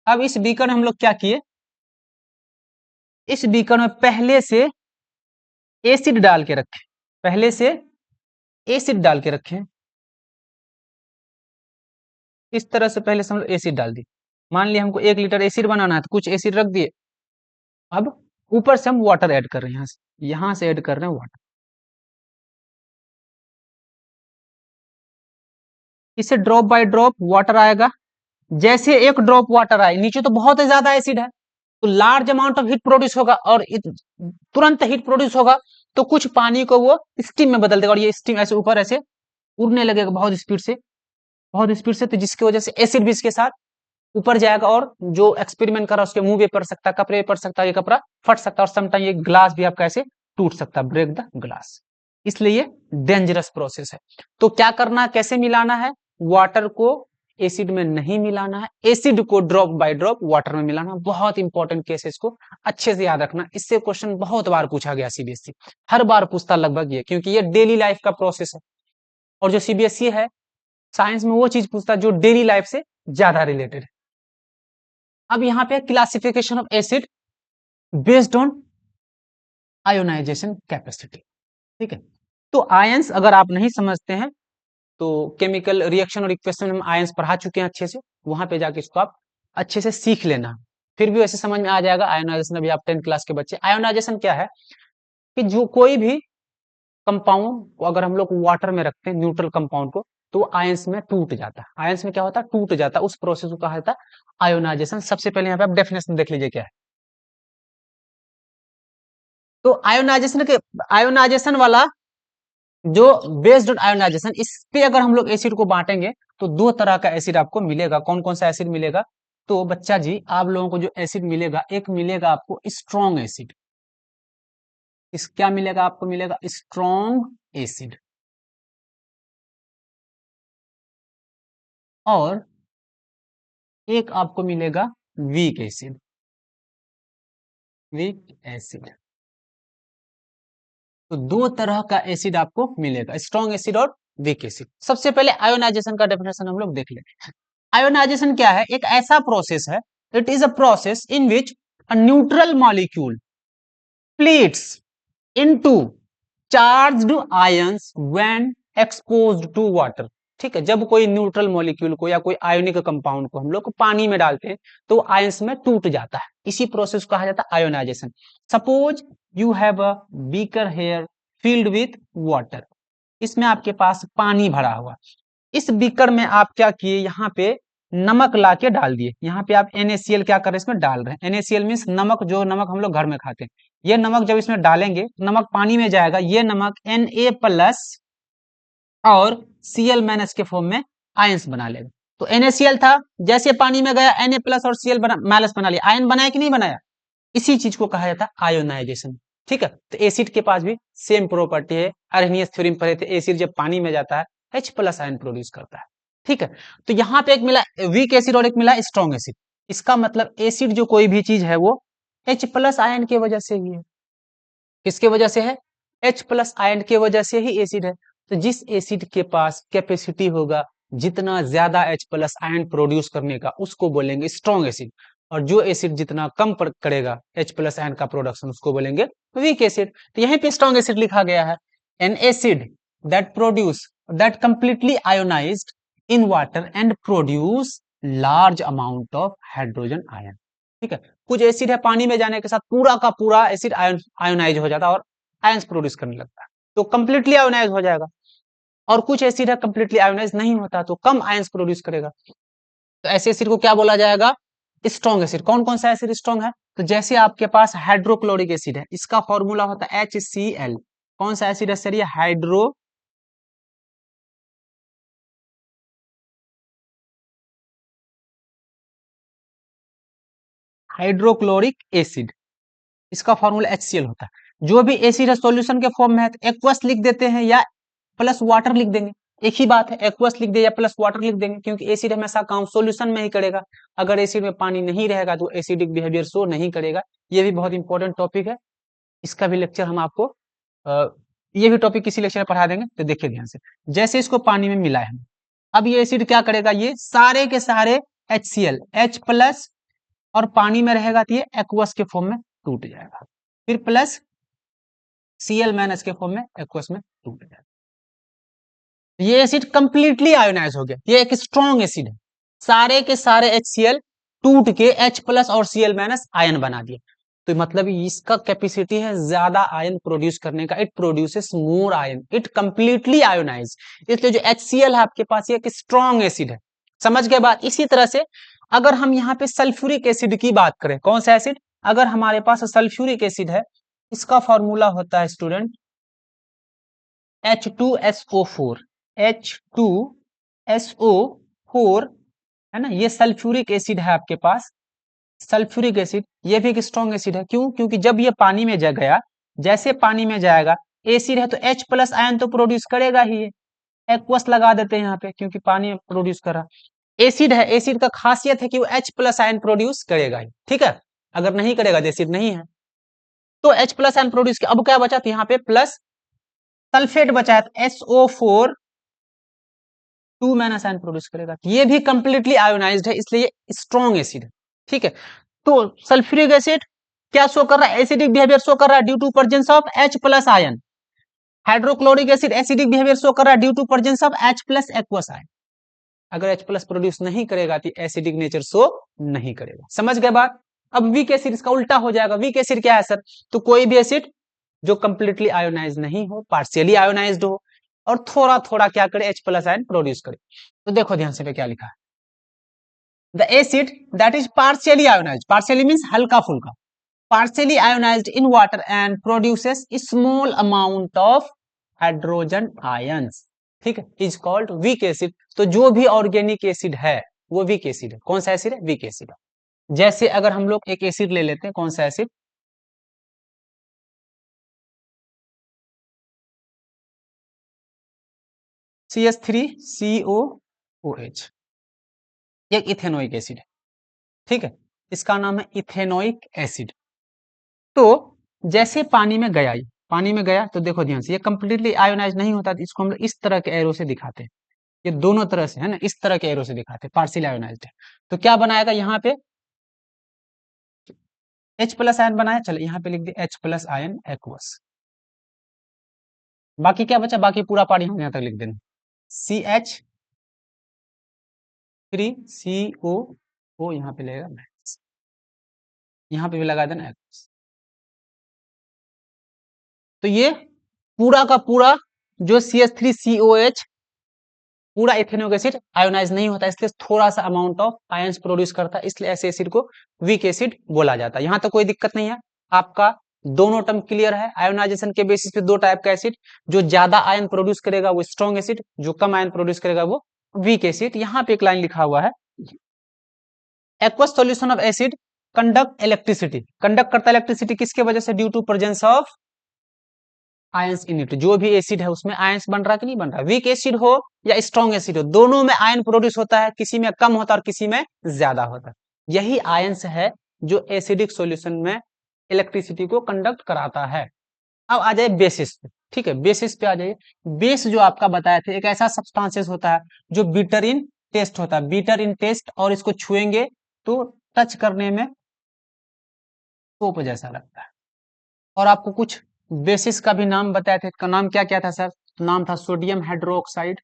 अब इस बीकर में हम लोग क्या किए, इस बीकर में पहले से एसिड डाल के रखे, पहले से एसिड डाल के रखे, इस तरह से पहले से हम लोग एसिड डाल दिए। मान लिया हमको 1 लीटर एसिड बनाना है, तो कुछ एसिड रख दिए। अब ऊपर से हम वाटर ऐड कर रहे हैं, यहां से ऐड कर रहे हैं वाटर, इससे ड्रॉप बाय ड्रॉप वाटर आएगा। जैसे एक ड्रॉप वाटर आए, नीचे तो बहुत ही ज्यादा एसिड है, तो large amount of heat produce होगा, और तुरंत हीट प्रोड्यूस होगा, तो कुछ पानी को वो स्टीम में बदल देगा, और ये स्टीम ऐसे ऊपर ऐसे उड़ने लगेगा बहुत स्पीड से, बहुत स्पीड से, तो जिसकी वजह से एसिड भी इसके साथ ऊपर जाएगा, और जो एक्सपेरिमेंट कर रहा है उसके मुंह पे पड़ सकता है, कपड़े पे पड़ सकता है, ये कपड़ा फट सकता है, और समटाइम ये ग्लास भी आपका ऐसे टूट सकता है, ब्रेक द ग्लास। इसलिए ये डेंजरस प्रोसेस है। तो क्या करना है, कैसे मिलाना है, वाटर को एसिड में नहीं मिलाना है, एसिड को ड्रॉप बाय ड्रॉप वाटर में मिलाना। बहुत इंपॉर्टेंट केस है, इसको अच्छे से याद रखना। इससे क्वेश्चन बहुत बार पूछा गया सीबीएसई, हर बार पूछता लगभग ये, क्योंकि ये डेली लाइफ का प्रोसेस है। और जो सीबीएसई है साइंस में वो चीज पूछता है जो डेली लाइफ से ज्यादा रिलेटेड है। अब यहाँ पे classification of acid based on ionisation capacity, ठीक है। तो आयंस अगर आप नहीं समझते हैं तो केमिकल रिएक्शन और इक्वेशन में हम आयंस पढ़ा चुके हैं अच्छे से, वहां पे जाके इसको आप अच्छे से सीख लेना, फिर भी वैसे समझ में आ जाएगा। आयोनाइजेशन अभी आप 10th क्लास के बच्चे, आयोनाइजेशन क्या है कि जो कोई भी कंपाउंड को अगर हम लोग वाटर में रखते हैं न्यूट्रल कंपाउंड को, तो आयंस में टूट जाता है। आयंस में क्या होता है, टूट जाता है। उस प्रोसेस को कहा जाता है आयोनाइजेशन। सबसे पहले यहाँ पे आप डेफिनेशन देख लीजिए क्या है। तो आयोनाइजेशन के, आयोनाइजेशन वाला जो बेस्ड ऑन आयोनाइजेशन, इस पे अगर हम लोग एसिड को बांटेंगे तो दो तरह का एसिड आपको मिलेगा। कौन कौन सा एसिड मिलेगा? तो बच्चा जी आप लोगों को जो एसिड मिलेगा, एक मिलेगा आपको स्ट्रॉन्ग एसिड। इस क्या मिलेगा आपको? मिलेगा स्ट्रॉन्ग एसिड। और एक आपको मिलेगा वीक एसिड। Weak acid. तो दो तरह का एसिड आपको मिलेगा, स्ट्रॉन्ग एसिड और वीक एसिड। सबसे पहले आयोनाइजेशन का डेफिनेशन हम लोग देख लेते हैं। आयोनाइजेशन क्या है? एक ऐसा प्रोसेस है, it is a process in which a neutral molecule splits into charged ions when exposed to water। ठीक है, जब कोई न्यूट्रल मॉलिक्यूल को या कोई आयोनिक कंपाउंड को हम लोग पानी में डालते हैं तो आयंस में टूट जाता है। इसी प्रोसेस को कहा जाता है ionisation. Suppose you have a beaker here filled with water. इसमें आपके पास पानी भरा हुआ, इस बीकर में आप क्या किए, यहाँ पे नमक लाके डाल दिए। यहाँ पे आप NaCl क्या कर रहे हैं, इसमें डाल रहे हैं। NaCl मीन्स नमक, जो नमक हम लोग घर में खाते हैं। ये नमक जब इसमें डालेंगे, नमक पानी में जाएगा, ये नमक Na प्लस और Cl माइनस के फॉर्म में आयंस बना लेगा। तो NaCl था, जैसे पानी में गया Na प्लस और Cl माइनस बना लिया। आयन बनाया कि नहीं बनाया? इसी चीज को कहा जाता है आयोनाइजेशन। ठीक है, तो एसिड के पास भी सेम प्रॉपर्टी है। अर्हेनियस थ्योरम पढ़े थे, एसिड जब पानी में जाता है H प्लस आयन प्रोड्यूस करता है। ठीक है, तो यहाँ पे एक मिला वीक एसिड और एक मिला स्ट्रॉन्ग एसिड। इसका मतलब एसिड जो कोई भी चीज है वो H प्लस आयन की वजह से ही है। किसके वजह से है? H प्लस आयन की वजह से ही एसिड है। तो जिस एसिड के पास कैपेसिटी होगा जितना ज्यादा H प्लस आयन प्रोड्यूस करने का, उसको बोलेंगे स्ट्रॉन्ग एसिड। और जो एसिड जितना कम करेगा H प्लस आयन का प्रोडक्शन, उसको बोलेंगे वीक एसिड। तो यहीं पे स्ट्रॉन्ग एसिड लिखा गया है, N acid that produce that completely ionised in water and produce large amount of hydrogen ion. ठीक है, कुछ एसिड है पानी में जाने के साथ पूरा का पूरा एसिड आयोनाइज हो जाता है और आयंस प्रोड्यूस करने लगता है, तो कंप्लीटली आयोनाइज हो जाएगा। और कुछ एसिड है कंप्लीटली आयोनाइज नहीं होता, तो कम आयंस प्रोड्यूस करेगा। तो ऐसे एसिड को क्या बोला जाएगा? Strong acid. कौन कौन सा एसिड स्ट्रॉन्ग है? तो जैसे आपके पास हाइड्रोक्लोरिक एसिड है, इसका फॉर्मूला होता है HCl। कौन सा एसिड है सर? ये हाइड्रोक्लोरिक एसिड, इसका फॉर्मूला HCl होता है। जो भी एसिड है सॉल्यूशन के फॉर्म में है तो एक्वस लिख देते हैं या प्लस वाटर लिख देंगे, एक ही बात है। एक्वस लिख दे या प्लस वाटर लिख देंगे, क्योंकि एसिड हमेशा काम सॉल्यूशन में ही करेगा। अगर एसिड में पानी नहीं रहेगा तो एसिडिक बिहेवियर शो नहीं करेगा। ये भी बहुत इंपॉर्टेंट टॉपिक है, इसका भी लेक्चर हम आपको ये भी टॉपिक किसी लेक्चर में पढ़ा देंगे, तो देखिए ध्यान से। जैसे इसको पानी में मिलाए हम, अब ये एसिड क्या करेगा, ये सारे के सारे HCl H प्लस और पानी में रहेगा तो ये एक्वस के फॉर्म में टूट जाएगा, फिर प्लस Cl माइनस के फॉर्म में एक्वस में टूट जाएगा। ये एसिड कंप्लीटली आयोनाइज हो गया, ये एक स्ट्रॉन्ग एसिड है। सारे के सारे HCl टूट के H प्लस और Cl माइनस आयन बना दिए। तो मतलब इसका कैपेसिटी है ज्यादा आयन प्रोड्यूस करने का, it produces more ion, it completely ionise. इसलिए जो HCl है आपके पास ये एक स्ट्रॉन्ग एसिड है। समझ गए बात? इसी तरह से अगर हम यहाँ पे सल्फ्यूरिक एसिड की बात करें, कौन सा एसिड? अगर हमारे पास सल्फ्यूरिक एसिड है, इसका फॉर्मूला होता है स्टूडेंट H2SO4। H2SO4 है ना, ये सल्फ्यूरिक एसिड है आपके पास। सल्फ्यूरिक एसिड ये भी एक स्ट्रॉन्ग एसिड है। क्यों? क्योंकि जब ये पानी में जा गया, जैसे पानी में जाएगा, एसिड है तो H प्लस आयन तो प्रोड्यूस करेगा ही। एक्वस लगा देते हैं यहाँ पे क्योंकि पानी प्रोड्यूस कर रहा। एसिड है, एसिड का खासियत है कि वो H प्लस आयन प्रोड्यूस करेगा ही, ठीक है। अगर नहीं करेगा तो एसिड नहीं है। तो H प्लस आयन प्रोड्यूस किया, अब क्या बचा था यहाँ पे प्लस सल्फेट बचा है, SO4 2 माइनस आयन प्रोड्यूस करेगा। ये भी कंप्लीटली आयोनाइज्ड है, इसलिए स्ट्रॉन्ग एसिड है, ठीक है। तो सल्फ्यूरिक एसिड क्या शो कर रहा है, एसिडिक बिहेवियर शो कर रहा है due to presence of H plus ion. Hydrochloric acid acidic behaviour show कर रहा है due to presence of H plus aqueous ion. अगर H प्लस प्रोड्यूस नहीं करेगा तो एसिडिक नेचर शो नहीं करेगा। समझ गए बात। अब वीक एसिड इसका उल्टा हो जाएगा। वीक एसिड क्या है सर, तो कोई भी एसिड जो कंप्लीटली आयोनाइज नहीं हो, पार्शियली आयोनाइज्ड हो और थोड़ा थोड़ा क्या करे, H प्लस आयन प्रोड्यूस करे। तो देखो ध्यान से पे क्या लिखा है, the acid that is partially ionised, partially means हल्का फुल्का, partially ionized in water and produces small amount of hydrogen ions, ठीक है, is called weak acid। तो जो भी ऑर्गेनिक एसिड है वो वीक एसिड है। कौन सा एसिड है, वीक एसिड है। जैसे अगर हम लोग एक एसिड ले लेते हैं, कौन सा एसिड, CH3COOH, एक इथेनोइक एसिड है, ठीक है, इसका नाम है इथेनोइक एसिड। तो जैसे पानी में गया, पानी में गया तो देखो ध्यान से, ये कंप्लीटली आयोनाइज नहीं होता, तो इसको हम लोग इस तरह के एरो से दिखाते हैं, ये दोनों तरह से है ना, इस तरह के एरो से दिखाते हैं, पार्शियल आयोनाइज्ड है। तो क्या बनाएगा यहाँ पे, H प्लस आयन बनाया, चलो यहाँ पे लिख दिया H प्लस आयन एक्वस। बाकी क्या बचा, बाकी पूरा पानी हम यहाँ तक लिख देंगे, CH3CO, यहाँ पे लगेगा मैक्स, यहाँ पे भी लगा देना एक्वस। तो ये पूरा का पूरा जो CH3COH पूरा इथेनोइक एसिड आयोनाइज नहीं होता, इसलिए थोड़ा सा अमाउंट ऑफ आयंस प्रोड्यूस करता है, इसलिए ऐसे एसिड को वीक एसिड बोला जाता है। यहां तक कोई दिक्कत नहीं है आपका, दोनों टर्म क्लियर है। आयोनाइजेशन के बेसिस पे दो टाइप का एसिड, जो ज्यादा आयन प्रोड्यूस करेगा वो स्ट्रॉन्ग एसिड, जो कम आयन प्रोड्यूस करेगा वो वीक एसिड। यहाँ पे एक लाइन लिखा हुआ है, aqueous solution of acid conduct electricity, conduct करता है इलेक्ट्रिसिटी किसके वजह से, due to presence of ions in it. जो भी एसिड है उसमें आयंस बन रहा है कि नहीं बन रहा, वीक एसिड हो या स्ट्रॉन्ग एसिड हो, दोनों में आयन प्रोड्यूस होता है, किसी में कम होता है और किसी में ज्यादा होता है। यही आयंस है जो एसिडिक सॉल्यूशन में इलेक्ट्रिसिटी को कंडक्ट कराता है। अब आ जाए बेसिस पे, ठीक है, बेसिस पे आ जाइए। बेस जो आपका बताया थे, एक ऐसा सब्सटेंसेस होता है जो बीटर इन टेस्ट होता है, बीटर इन टेस्ट, और इसको छुएंगे तो टच करने में सोप जैसा लगता है। और आपको कुछ बेसिस का भी नाम बताए थे, का नाम क्या क्या था सर, नाम था सोडियम हाइड्रोक्साइड,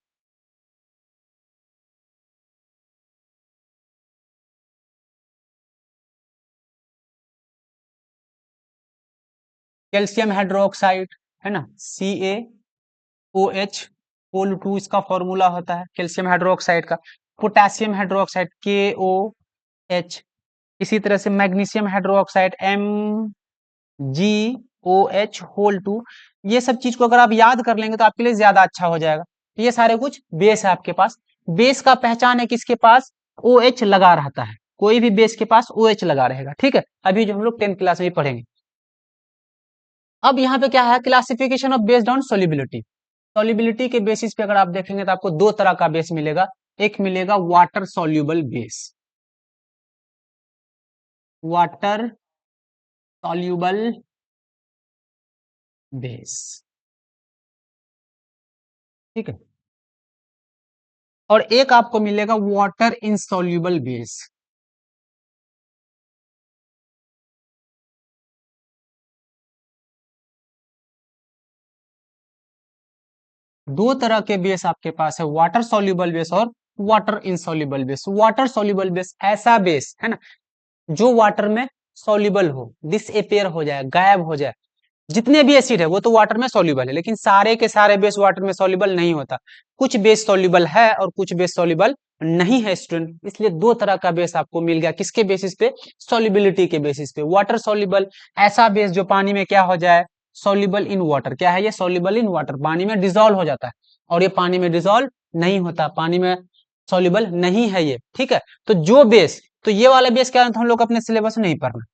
कैल्शियम हाइड्रोक्साइड, है ना, CaOH, इसका फॉर्मूला होता है कैल्शियम हाइड्रोक्साइड का। पोटेशियम हाइड्रोक्साइड KOH, इसी तरह से मैग्नीशियम हाइड्रोक्साइड MgOH। ये सब चीज को अगर आप याद कर लेंगे तो आपके लिए ज्यादा अच्छा हो जाएगा। ये सारे कुछ बेस है आपके पास। बेस का पहचान है किसके पास, OH लगा रहता है, कोई भी बेस के पास OH लगा रहेगा, ठीक है, अभी जो हम लोग 10th क्लास में पढ़ेंगे। अब यहाँ पे क्या है, classification of based on solubility. Solubility के बेसिस पे अगर आप देखेंगे तो आपको दो तरह का बेस मिलेगा, एक मिलेगा water soluble base, water soluble base, ठीक है, और एक आपको मिलेगा वाटर इनसॉल्यूबल बेस। दो तरह के बेस आपके पास है, वाटर सोल्यूबल बेस और water insoluble base. Water soluble base ऐसा बेस है ना जो वाटर में सोल्यूबल हो, डिसअपियर हो जाए, गायब हो जाए। जितने भी एसिड है वो तो वाटर में सोल्यूबल है, लेकिन सारे के सारे बेस वाटर में सोल्यूबल नहीं होता, कुछ बेस सोल्यूबल है और कुछ बेस सोल्यूबल नहीं है स्टूडेंट। इसलिए दो तरह का बेस आपको मिल गया, किसके बेसिस पे, सोल्यूबिलिटी के बेसिस पे। वाटर सोल्यूबल ऐसा बेस जो पानी में क्या हो जाए, सोल्यूबल इन वाटर, क्या है ये, सोल्यूबल इन वाटर, पानी में डिजोल्व हो जाता है, और ये पानी में डिजोल्व नहीं होता, पानी में सोल्यूबल नहीं है ये, ठीक है। तो जो बेस, तो ये वाला बेस क्या है, तो हम लोग अपने सिलेबस में नहीं पढ़ना,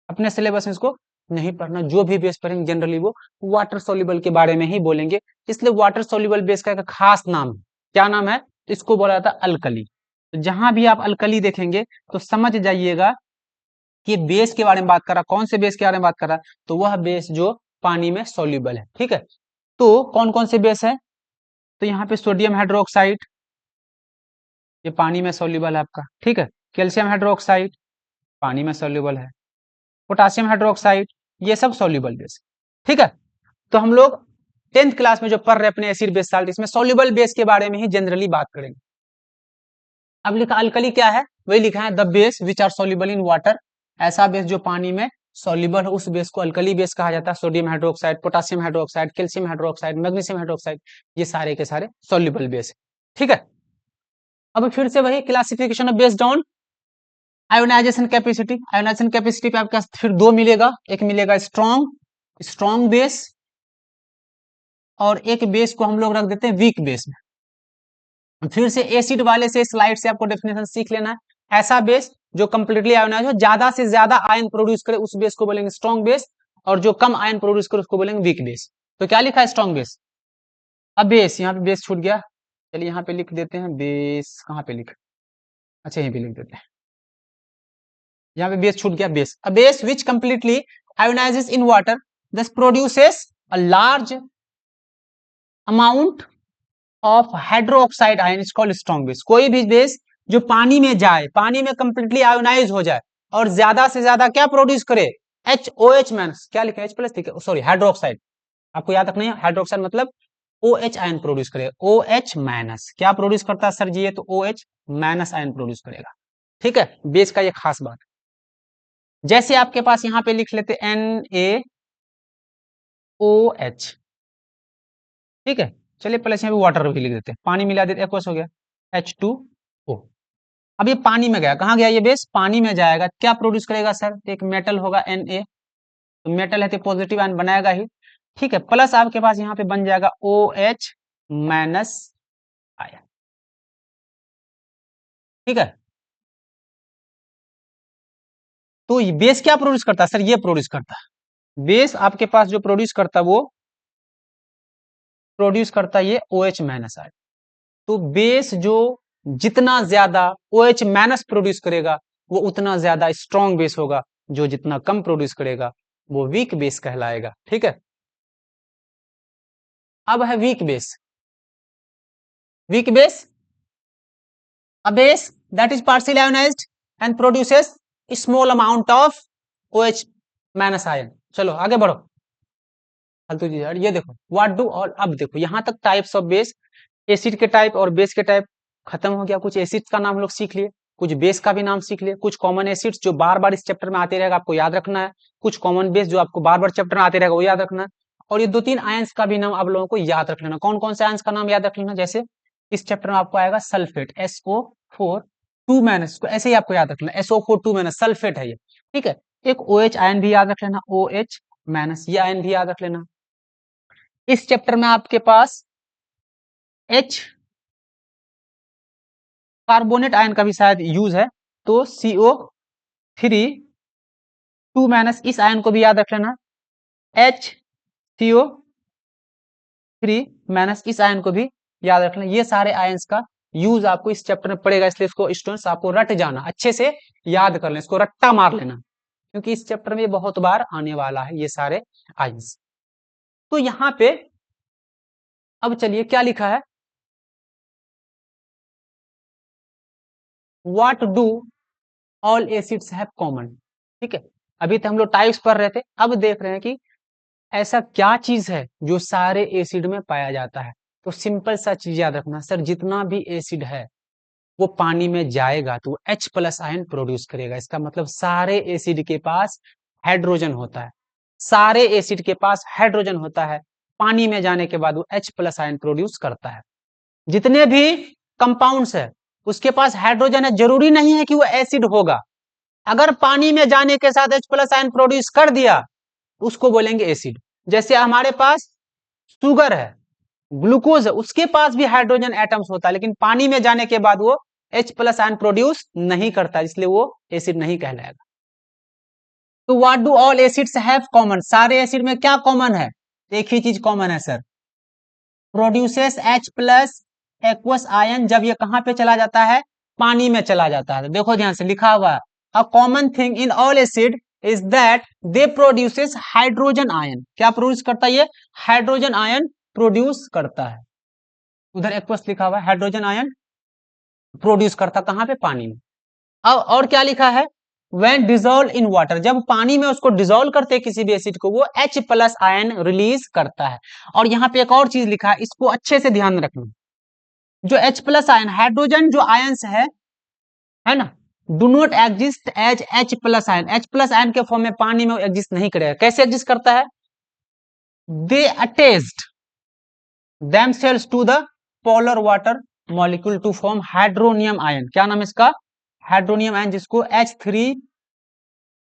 अपने सिलेबस में इसको नहीं पढ़ना, जो भी बेस पढ़ेंगे जनरली वो वाटर सोल्यूबल के बारे में ही बोलेंगे। इसलिए वाटर सोल्यूबल बेस का एक खास नाम है, क्या नाम है, इसको बोला जाता है अल्कली। तो जहां भी आप अल्कली देखेंगे तो समझ जाइएगा कि बेस के बारे में बात कर रहा, कौन से बेस के बारे में बात कर रहा, तो वह बेस जो पानी में सोल्यूबल है। ठीक है, तो कौन कौन से बेस है, तो यहाँ पे सोडियम हाइड्रोक्साइड, ये पानी में सोल्यूबल है आपका। ठीक है, कैल्शियम हाइड्रोक्साइड पानी में सोल्यूबल है, पोटासियम हाइड्रोक्साइड, ये सब सोल्यूबल बेस। ठीक है, तो हम लोग 10th क्लास में जो पढ़ रहे हैं अपने एसिड बेस साल्ट, इसमें सोल्यूबल बेस के बारे में ही जनरली बात करेंगे। अब लिखा अल्कली क्या है, वही लिखा है the base which are soluble in water, ऐसा बेस जो पानी में सोल्यूबल है उस बेस को अल्कली बेस कहा जाता है। Sodium hydroxide, potassium hydroxide, calcium hydroxide, magnesium hydroxide, ये सारे के सारे सोल्यूबल बेस है। ठीक है, अब फिर से वही classification of based on ionisation capacity. Ionisation capacity पे आपके फिर दो मिलेगा, एक मिलेगा स्ट्रॉन्ग बेस, और एक बेस को हम लोग रख देते हैं वीक बेस में। फिर से एसिड वाले से स्लाइड से आपको डेफिनेशन सीख लेना है। ऐसा बेस जो कंप्लीटली आयोनाइज हो, ज्यादा से ज्यादा आयन प्रोड्यूस करे, उस बेस को बोलेंगे स्ट्रॉन्ग बेस, और जो कम आयन प्रोड्यूस करे उसको बोलेंगे वीक बेस। तो क्या लिखा है, स्ट्रॉन्ग बेस। अब बेस, यहाँ पे बेस छूट गया, चलिए यहाँ पे लिख देते हैं बेस, कहाँ पे लिख, अच्छा यहीं पे लिख देते हैं, यहाँ पे बेस छूट गया, base. A base which completely ionizes in water thus produces a large amount of hydroxide ion is called strong base. कोई भी बेस जो पानी में जाए, पानी में कंप्लीटली आयोनाइज हो जाए और ज्यादा से ज्यादा क्या प्रोड्यूस करे, HOH माइनस, क्या लिखा है H प्लस, ठीक है सॉरी हाइड्रोक्साइड, आपको याद रखना है हाइड्रोक्साइड मतलब OH आयन प्रोड्यूस करे। OH माइनस क्या प्रोड्यूस करता है सर जी, ये तो OH माइनस आयन प्रोड्यूस करेगा। ठीक है, बेस का ये खास बात। जैसे आपके पास यहाँ पे लिख लेते NaOH, ठीक है, चलिए प्लस यहाँ पे वाटर भी लिख देते हैं, पानी मिला देते, एक्वस हो गया H2O। अब ये पानी में गया, कहाँ गया ये बेस, पानी में जाएगा, क्या प्रोड्यूस करेगा सर, एक मेटल होगा Na, तो मेटल है तो पॉजिटिव आयन बनाएगा ही। ठीक है, प्लस आपके पास यहाँ पे बन जाएगा OH माइनस आयन। ठीक है, तो ये बेस क्या प्रोड्यूस करता है सर, ये प्रोड्यूस करता है बेस, आपके पास जो प्रोड्यूस करता है वो प्रोड्यूस करता है ये OH माइनस आयन। तो बेस जो जितना ज्यादा OH माइनस प्रोड्यूस करेगा वो उतना ज्यादा स्ट्रॉन्ग बेस होगा, जो जितना कम प्रोड्यूस करेगा वो वीक बेस कहलाएगा। ठीक है, अब है weak base. Weak base, a base that is partially ionized and produces a small amount of OH minus ion. चलो आगे बढ़ो, फालतू चीज ये देखो व्हाट डू, और अब देखो यहाँ तक टाइप्स ऑफ बेस, एसिड के टाइप और बेस के टाइप खत्म हो गया। कुछ एसिड का नाम हम लोग सीख लिए, कुछ बेस का भी नाम सीख लिए, कुछ कॉमन एसिड्स जो बार बार इस चैप्टर में आते रहेगा आपको याद रखना है, कुछ कॉमन बेस जो आपको बार बार चैप्टर में आते रहेगा वो याद रखना है, और ये 2-3 आयंस का भी नाम आप लोगों को याद रख लेना। कौन कौन से आयंस का नाम याद रख लेना, जैसे इस चैप्टर में आपको आएगा सल्फेट SO4 2 माइनस, ऐसे ही आपको याद रख लेना SO4 2 माइनस सल्फेट है ये। ठीक है, एक OH आयन भी याद रख लेना OH माइनस, ये आयन भी याद रख लेना। इस चैप्टर में आपके पास H कार्बोनेट आयन का भी शायद यूज है, तो CO3 2 माइनस, इस आयन को भी याद रख लेना। HCO3 माइनस, इस आयन को भी याद रख लेना। ये सारे आयंस का यूज आपको इस चैप्टर में पड़ेगा, इसलिए इसको स्टूडेंट्स आपको रट जाना, अच्छे से याद कर लेना, इसको रट्टा मार लेना, क्योंकि इस चैप्टर में बहुत बार आने वाला है ये सारे आयंस। तो यहाँ पे अब चलिए क्या लिखा है, what do all acids have common. ठीक है, अभी तक हम लोग टाइप्स पढ़ रहे थे, अब देख रहे हैं कि ऐसा क्या चीज है जो सारे एसिड में पाया जाता है। तो सिंपल सा चीज याद रखना सर, जितना भी एसिड है वो पानी में जाएगा तो H प्लस आयन प्रोड्यूस करेगा। इसका मतलब सारे एसिड के पास हाइड्रोजन होता है, सारे एसिड के पास हाइड्रोजन होता है, पानी में जाने के बाद वो H प्लस आयन प्रोड्यूस करता है। जितने भी कंपाउंड्स है उसके पास हाइड्रोजन है, जरूरी नहीं है कि वो एसिड होगा, अगर पानी में जाने के साथ H प्लस आयन प्रोड्यूस कर दिया उसको बोलेंगे एसिड। जैसे हमारे पास शुगर है, ग्लूकोज है, उसके पास भी हाइड्रोजन एटम्स होता है, लेकिन पानी में जाने के बाद वो H प्लस आयन प्रोड्यूस नहीं करता, इसलिए वो एसिड नहीं कहलाएगा। तो what do all acids have common, सारे एसिड में क्या कॉमन है, एक ही चीज कॉमन है sir, produces H plus aqueous ion. जब ये कहां पे चला जाता है, पानी में चला जाता है। देखो ध्यान से लिखा हुआ है, a common thing in all acid is that they produces hydrogen ion. क्या प्रोड्यूस करता है ये? हाइड्रोजन आयन प्रोड्यूस करता है। उधर एक्वस लिखा हुआ है, हाइड्रोजन आयन प्रोड्यूस करता कहां पे? पानी में। अब और क्या लिखा है? व्हेन डिजोल्व इन वाटर, जब पानी में उसको डिजोल्व करते हैं किसी भी एसिड को, वो H प्लस आयन रिलीज करता है। और यहाँ पे एक और चीज लिखा है, इसको अच्छे से ध्यान रखना। जो H प्लस आयन, हाइड्रोजन जो आयंस है ना, do not exist as H plus ion. H plus ion के फॉर्म में पानी में एग्जिस्ट नहीं करेगा। कैसे एग्जिस्ट करता है? They attached themselves to the polar water molecule to form hydronium ion. क्या नाम है इसका? हाइड्रोनियम आयन, जिसको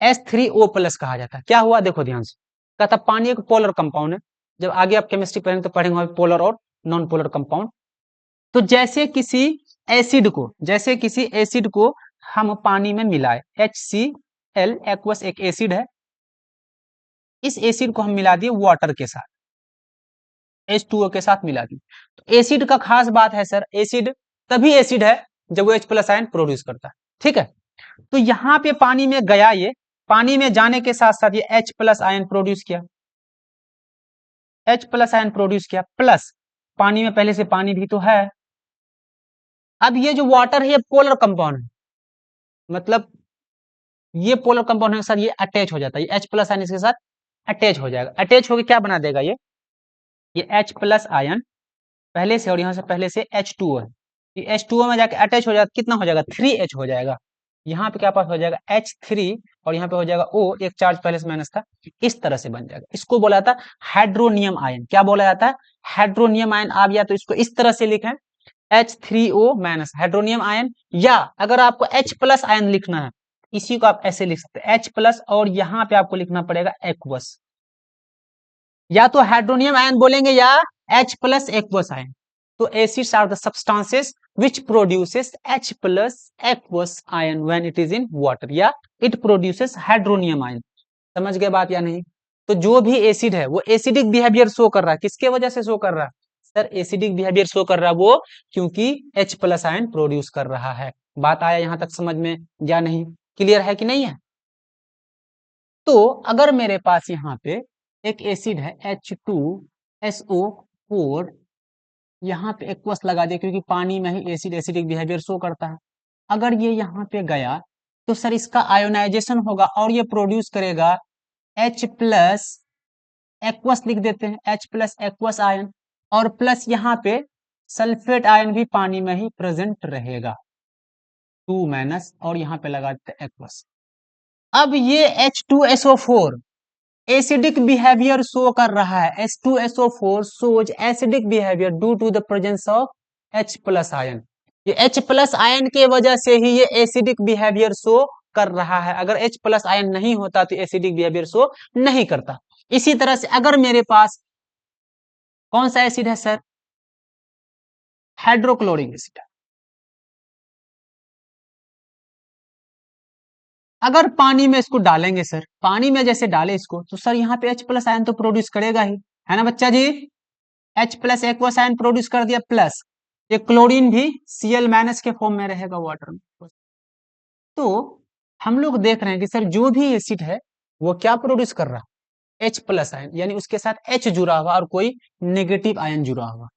H3O प्लस कहा जाता है। क्या हुआ देखो ध्यान से, कहता पानी एक पोलर कंपाउंड है। जब आगे आप केमिस्ट्री पढ़ेंगे तो पढ़ेंगे पोलर और नॉन पोलर कंपाउंड। तो जैसे किसी एसिड को हम पानी में मिलाए, HCl एक्वस एक एसिड है, इस एसिड को हम मिला दिए वाटर के साथ, H2O के साथ मिला दी। तो एसिड का खास बात है सर, एसिड तभी एसिड है जब वो H प्लस आयन प्रोड्यूस करता है। ठीक है, तो यहां पे पानी में गया, ये पानी में जाने के साथ साथ ये H प्लस आयन प्रोड्यूस किया, H प्लस आयन प्रोड्यूस किया, प्लस पानी में पहले से पानी भी तो है। अब ये जो वाटर है ये पोलर कंपाउंड है, मतलब ये पोलर कंपाउंड है सर, ये अटैच हो जाता है, ये H प्लस आयन इसके साथ अटैच हो जाएगा। अटैच होकर क्या बना देगा ये H प्लस आयन पहले से, और यहां से पहले से H2O है, ये H2O में जाके अटैच हो जाएगा, कितना हो जाएगा? 3H हो जाएगा। यहाँ पे क्या पास हो जाएगा? H3, और यहाँ पे हो जाएगा O, एक चार्ज पहले से माइनस था, इस तरह से बन जाएगा। इसको बोला जाता है हाइड्रोनियम आयन। क्या बोला जाता है? Hydronium ion. आ गया तो इसको इस तरह से लिखें, H3O माइनस हाइड्रोनियम आयन। या अगर आपको H प्लस आयन लिखना है, इसी को आप ऐसे लिख सकते हैं, H प्लस, और यहाँ पे आपको लिखना पड़ेगा एक्वस। या तो हाइड्रोनियम आयन बोलेंगे या H प्लस एक्वस आयन। तो acids are the substances which produces H plus aqueous ion when it is in water, या it produces hydronium ion। समझ गए बात या नहीं? तो जो भी एसिड है वो एसिडिक बिहेवियर शो कर रहा है, किसके वजह से शो कर रहा है सर? एसिडिक बिहेवियर शो कर रहा है वो, क्योंकि H प्लस आयन प्रोड्यूस कर रहा है। बात आया यहां तक समझ में या नहीं? क्लियर है कि नहीं है? तो अगर मेरे पास यहाँ पे एक एसिड है H2SO4, यहाँ पे एक्वस लगा दिया क्योंकि पानी में ही एसिड एसिडिक बिहेवियर शो करता है। अगर ये यहाँ पे गया तो सर इसका आयोनाइजेशन होगा और ये प्रोड्यूस करेगा H प्लस एक्वस, लिख देते हैं H प्लस एक्वस आयन, और प्लस यहाँ पे सल्फेट आयन भी पानी में ही प्रेजेंट रहेगा, 2 माइनस, और यहाँ पे लगा देते हैं एक्वस। अब ये H2SO4 एसिडिक बिहेवियर शो कर रहा है, H2SO4 shows acidic behaviour due to the presence of H plus ion. ये H प्लस आयन के वजह से ही ये एसिडिक बिहेवियर शो कर रहा है। अगर H प्लस आयन नहीं होता तो एसिडिक बिहेवियर शो नहीं करता। इसी तरह से अगर मेरे पास कौन सा एसिड है सर? Hydrochloric acid. अगर पानी में इसको डालेंगे सर, पानी में जैसे डाले इसको, तो सर यहाँ पे H प्लस आयन तो प्रोड्यूस करेगा ही, है ना बच्चा जी? H plus aqueous ion produce कर दिया, प्लस ये क्लोरीन भी Cl माइनस के फॉर्म में रहेगा वाटर में। तो हम लोग देख रहे हैं कि सर जो भी एसिड है वो क्या प्रोड्यूस कर रहा है? H प्लस आयन, यानी उसके साथ H जुड़ा हुआ और कोई नेगेटिव आयन जुड़ा हुआ।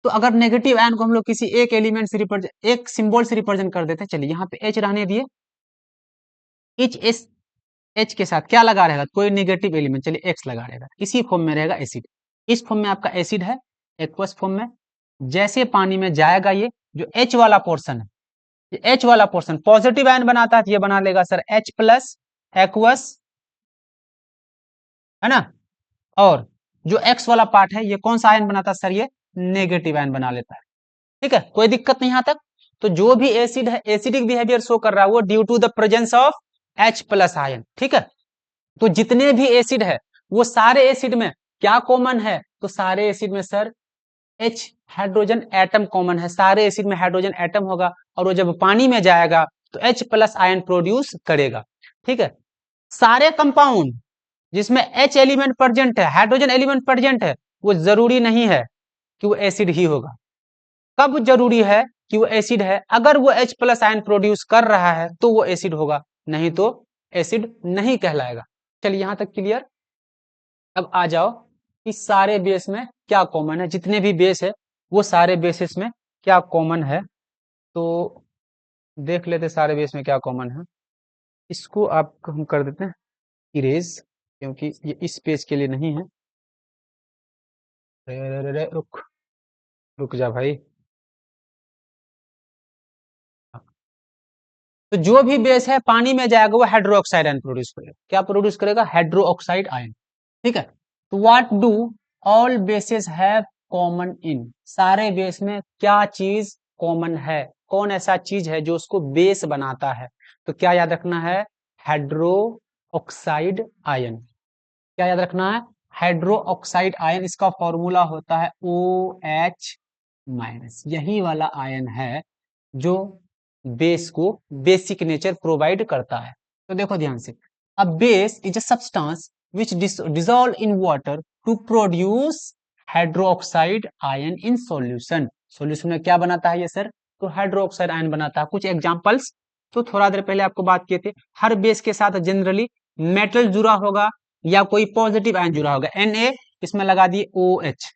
तो अगर नेगेटिव आयन को हम लोग किसी एक एलिमेंट से रिप्रेजेंट, एक सिंबल से रिप्रेजेंट कर देते हैं, चलिए यहाँ पे H रहने दिए, H के साथ क्या लगा रहेगा? कोई नेगेटिव एलिमेंट, चलिए X लगा रहेगा, इसी फॉर्म में रहेगा एसिड। इस फॉर्म में आपका एसिड है, एक्वस फॉर्म में। जैसे पानी में जाएगा ये जो H वाला पोर्शन है, ये H वाला पोर्शन पॉजिटिव आयन बनाता है, तो ये बना लेगा सर H प्लस एक्वस, है ना? और जो X वाला पार्ट है ये कौन सा आयन बनाता है सर? ये नेगेटिव आयन बना लेता है। ठीक है, कोई दिक्कत नहीं यहां तक। तो जो भी एसिड है एसिडिक बिहेवियर शो कर रहा है वो due to the presence of H plus ion. ठीक है, तो जितने भी एसिड है वो सारे एसिड में क्या कॉमन है? तो सारे एसिड में sir H hydrogen atom common है, सारे एसिड में हाइड्रोजन एटम होगा, और वो जब पानी में जाएगा तो H प्लस आयन प्रोड्यूस करेगा। ठीक है, सारे कंपाउंड जिसमें H एलिमेंट प्रेजेंट है, हाइड्रोजन एलिमेंट प्रेजेंट है, वो जरूरी नहीं है कि वो एसिड ही होगा। कब जरूरी है? कि वो एसिड है। अगर वो H प्लस आयन प्रोड्यूस कर रहा है तो वो एसिड होगा, नहीं तो एसिड नहीं कहलाएगा। चलिए यहां तक क्लियर। अब आ जाओ कि सारे बेस में क्या कॉमन है, जितने भी बेस है वो सारे बेसिस में क्या कॉमन है। तो देख लेते सारे बेस में क्या कॉमन है। इसको आप हम कर देते हैं इरेज, क्योंकि ये इस पेज के लिए नहीं है। रुक रुक जा भाई। तो जो भी बेस है पानी में जाएगा वो हाइड्रोक्साइड आयन प्रोड्यूस करेगा। क्या प्रोड्यूस करेगा? Hydroxide ion. ठीक है। तो what do all bases have common in, सारे बेस में क्या चीज कॉमन है, कौन ऐसा चीज है जो उसको बेस बनाता है? तो क्या याद रखना है? Hydroxide ion. क्या याद रखना है? Hydroxide ion. इसका फॉर्मूला होता है OH माइनस। यही वाला आयन है जो बेस को बेसिक नेचर प्रोवाइड करता है। तो देखो ध्यान से, a base is a substance which dissolve in water to produce hydroxide ion in solution. Solution में क्या बनाता है ये सर? तो हाइड्रोक्साइड आयन बनाता है। कुछ एग्जांपल्स, तो थोड़ा देर पहले आपको बात किए थे, हर बेस के साथ जनरली मेटल जुड़ा होगा या कोई पॉजिटिव आयन जुड़ा होगा। Na इसमें लगा दिए OH,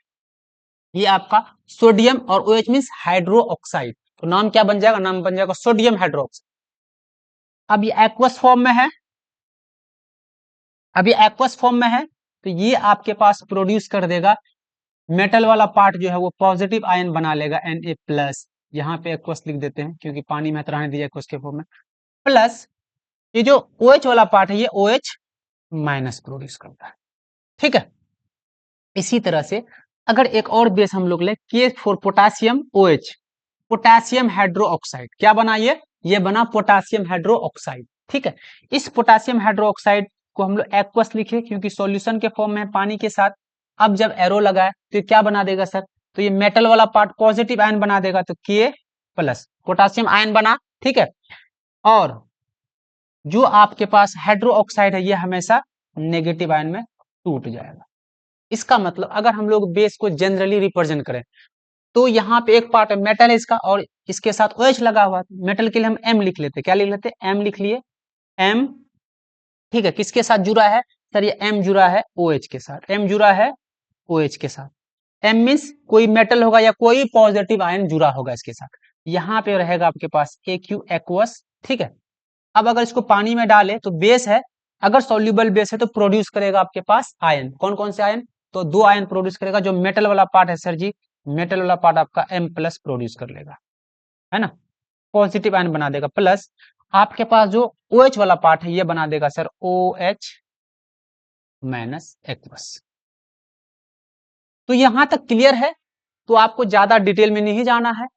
ये आपका सोडियम, और OH मीन्स हाइड्रोक्साइड, तो नाम क्या बन जाएगा? नाम बन जाएगा सोडियम हाइड्रोक्साइड। अब ये एक्वस फॉर्म में है, अभी एक्वस फॉर्म में है, तो ये आपके पास प्रोड्यूस कर देगा, मेटल वाला पार्ट जो है वो पॉजिटिव आयन बना लेगा Na प्लस। यहाँ पे एक्वस लिख देते हैं क्योंकि पानी में रहने दिया एक्वस के फॉर्म में, प्लस ये जो OH वाला पार्ट है ये OH माइनस प्रोड्यूस करता है। ठीक है। इसी तरह से अगर एक और बेस हम लोग ले, के for potassium OH, potassium hydroxide, क्या बना ये बना पोटासियम हाइड्रोक्साइड। ठीक है। इस पोटासियम हाइड्रोक्साइड को हम लोग एक्वस लिखे क्योंकि सॉल्यूशन के फॉर्म में पानी के साथ। अब जब एरो लगाए तो ये क्या बना देगा सर? तो ये मेटल वाला पार्ट पॉजिटिव आयन बना देगा, तो के प्लस पोटासियम आयन बना। ठीक है। और जो आपके पास हाइड्रोक्साइड है ये हमेशा नेगेटिव आयन में टूट जाएगा। इसका मतलब अगर हम लोग बेस को जनरली रिप्रेजेंट करें तो यहाँ पे एक पार्ट मेटल है इसका और इसके साथ OH लगा हुआ है। मेटल के लिए हम M लिख लेते, क्या लिख लेते? M लिख लिए, M। ठीक है। किसके साथ जुड़ा है सर? ये M जुड़ा है OH के साथ, M जुड़ा है OH के साथ। M मीन्स कोई मेटल होगा या कोई पॉजिटिव आयन जुड़ा होगा इसके साथ। यहाँ पे रहेगा आपके पास AQ एक्वस। ठीक है। अब अगर इसको पानी में डाले तो बेस है, अगर सॉल्युबल बेस है तो प्रोड्यूस करेगा आपके पास आयन। कौन कौन से आयन? तो 2 आयन प्रोड्यूस करेगा। जो मेटल वाला पार्ट है सर जी, मेटल वाला पार्ट आपका M प्लस प्रोड्यूस कर लेगा, है ना, पॉजिटिव आयन बना देगा। प्लस आपके पास जो OH वाला पार्ट है ये बना देगा सर OH माइनस एक्वस। तो यहां तक क्लियर है। तो आपको ज्यादा डिटेल में नहीं जाना है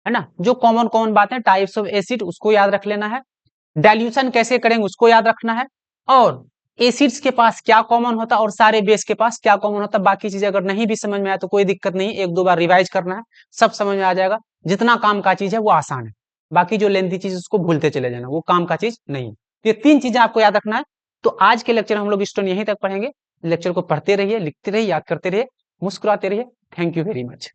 ना। जो कॉमन कॉमन बातें, टाइप्स ऑफ एसिड उसको याद रख लेना है, डाइल्यूशन कैसे करेंगे उसको याद रखना है, और एसिड्स के पास क्या कॉमन होता है और सारे बेस के पास क्या कॉमन होता है। बाकी चीजें अगर नहीं भी समझ में आया तो कोई दिक्कत नहीं, एक दो बार रिवाइज करना है, सब समझ में आ जाएगा। जितना काम का चीज है वो आसान है, बाकी जो लेंथी चीज उसको भूलते चले जाना, वो काम का चीज नहीं है। ये 3 चीजें आपको याद रखना है। तो आज के लेक्चर हम लोग स्टोन यहीं तक पढ़ेंगे। लेक्चर को पढ़ते रहिए, लिखते रहिए, याद करते रहिए, मुस्कुराते रहिए। Thank you very much.